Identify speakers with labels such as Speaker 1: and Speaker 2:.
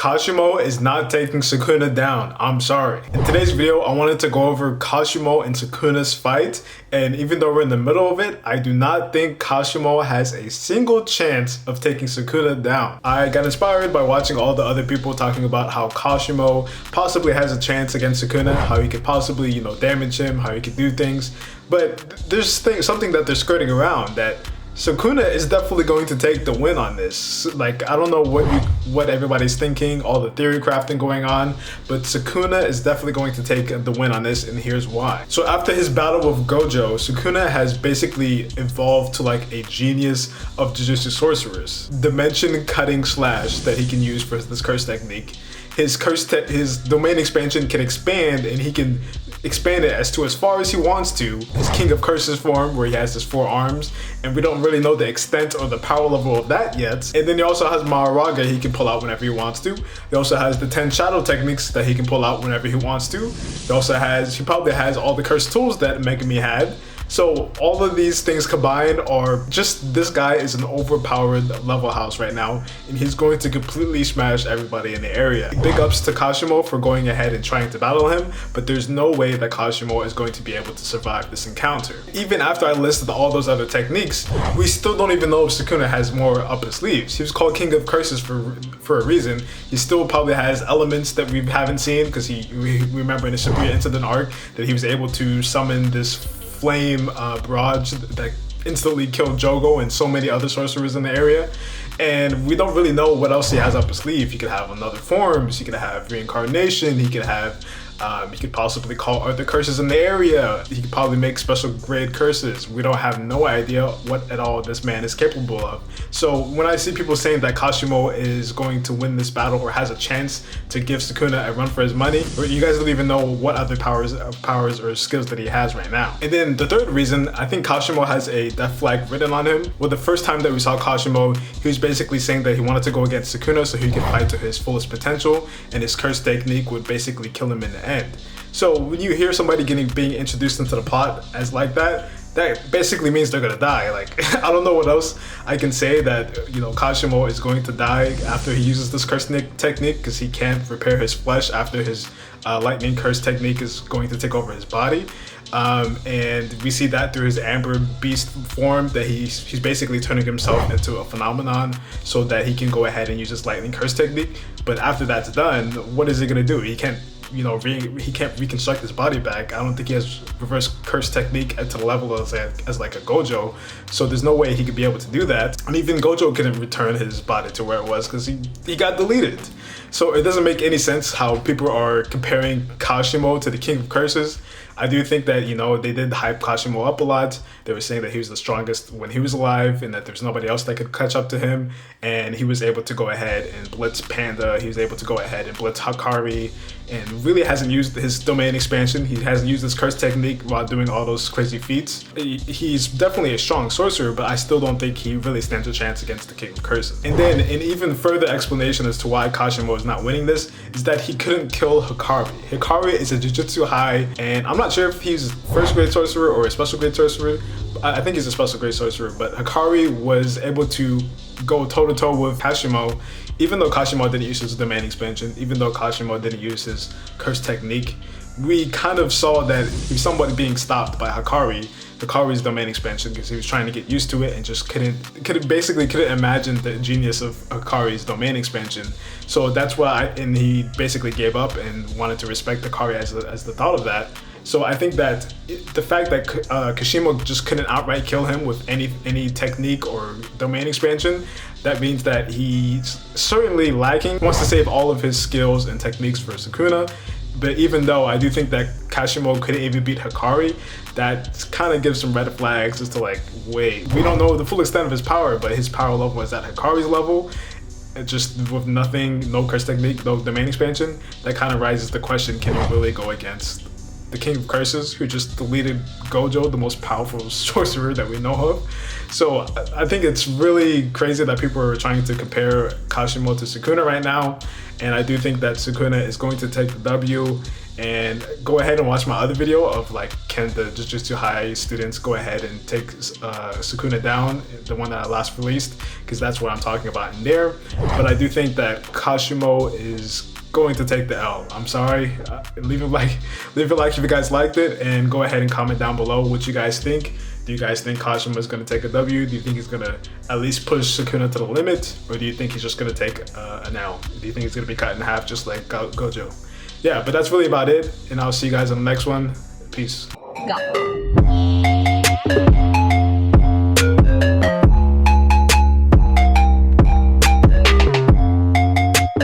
Speaker 1: Kashimo is not taking Sukuna down. I'm sorry. In today's video, I wanted to go over Kashimo and Sukuna's fight, and even though we're in the middle of it, I do not think Kashimo has a single chance of taking Sukuna down. I got inspired by watching all the other people talking about how Kashimo possibly has a chance against Sukuna, how he could possibly, damage him, how he could do things, but there's something that they're skirting around, that Sukuna is definitely going to take the win on this. Like, I don't know what everybody's thinking, all the theory crafting going on, but Sukuna is definitely going to take the win on this, and here's why. So after his battle with Gojo, Sukuna has basically evolved to like a genius of jujutsu sorcerers. Dimension cutting slash that he can use for this curse technique. His domain expansion can expand, and he can expand it as far as he wants to. His King of Curses form, where he has his 4 arms, and we don't really know the extent or the power level of that yet. And then he also has Maharaga he can pull out whenever he wants to. He also has the 10 shadow techniques that he can pull out whenever he wants to. He probably has all the curse tools that Megami had. So all of these things combined are just, this guy is an overpowered level house right now, and he's going to completely smash everybody in the area. Big ups to Kashimo for going ahead and trying to battle him, but there's no way that Kashimo is going to be able to survive this encounter. Even after I listed all those other techniques, we still don't even know if Sukuna has more up his sleeves. He was called King of Curses for a reason. He still probably has elements that we haven't seen, because we remember in the Shibuya Incident arc that he was able to summon this flame barrage that instantly killed Jogo and so many other sorcerers in the area, and we don't really know what else he has up his sleeve. He could have another forms, he could have reincarnation, he could possibly call other curses in the area, he could probably make special grade curses. We don't have no idea what at all this man is capable of. So when I see people saying that Kashimo is going to win this battle or has a chance to give Sukuna a run for his money, you guys don't even know what other powers or skills that he has right now. And then the third reason, I think Kashimo has a death flag written on him. Well, the first time that we saw Kashimo, he was basically saying that he wanted to go against Sukuna so he could fight to his fullest potential, and his curse technique would basically kill him in the end. So when you hear somebody being introduced into the plot as like that basically means they're gonna die. Like, I don't know what else I can say that, Kashimo is going to die after he uses this curse technique, because he can't repair his flesh after his lightning curse technique is going to take over his body. And we see that through his Amber Beast form, that he's basically turning himself into a phenomenon so that he can go ahead and use his lightning curse technique. But after that's done, what is he gonna do? He can't he can't reconstruct his body back. I don't think he has reverse curse technique to the level as like a Gojo, so there's no way he could be able to do that. And even Gojo couldn't return his body to where it was because he got deleted. So it doesn't make any sense how people are comparing Kashimo to the King of Curses. I do think that, they did hype Kashimo up a lot. They were saying that he was the strongest when he was alive and that there's nobody else that could catch up to him. And he was able to go ahead and blitz Panda. He was able to go ahead and blitz Hakari, and really hasn't used his domain expansion. He hasn't used his curse technique while doing all those crazy feats. He's definitely a strong sorcerer, but I still don't think he really stands a chance against the King of Curses. And then an even further explanation as to why Kashimo is not winning this is that he couldn't kill Hakari. Hakari is a jujutsu high, and I'm not sure if he's first grade sorcerer or a special grade sorcerer. I think he's a special grade sorcerer, but Hakari was able to go toe-to-toe with Kashimo, even though Kashimo didn't use his domain expansion, even though Kashimo didn't use his curse technique. We kind of saw that he was somewhat being stopped by Hakari's domain expansion, because he was trying to get used to it and just couldn't imagine the genius of Hakari's domain expansion. So that's why, and he basically gave up and wanted to respect Hakari as the thought of that. So I think that the fact that Kashimo just couldn't outright kill him with any technique or domain expansion, that means that he's certainly lacking. He wants to save all of his skills and techniques for Sukuna. But even though I do think that Kashimo couldn't even beat Hakari, that kind of gives some red flags as to like, wait, we don't know the full extent of his power, but his power level is at Hakari's level. Just with nothing, no curse technique, no domain expansion, that kind of raises the question, can he really go against the King of Curses, who just deleted Gojo, the most powerful sorcerer that we know of? So I think it's really crazy that people are trying to compare Kashimo to Sukuna right now, and I do think that Sukuna is going to take the W. And go ahead and watch my other video of like, can the Jujutsu High students go ahead and take Sukuna down, the one that I last released, because that's what I'm talking about in there. But I do think that Kashimo is going to take the L. I'm sorry. Leave a like if you guys liked it, and go ahead and comment down below what you guys think. Do you guys think Kashimo is going to take a W? Do you think he's going to at least push Sukuna to the limit? Or do you think he's just going to take an L? Do you think he's going to be cut in half just like Gojo? Yeah, but that's really about it, and I'll see you guys on the next one. Peace.
Speaker 2: Go.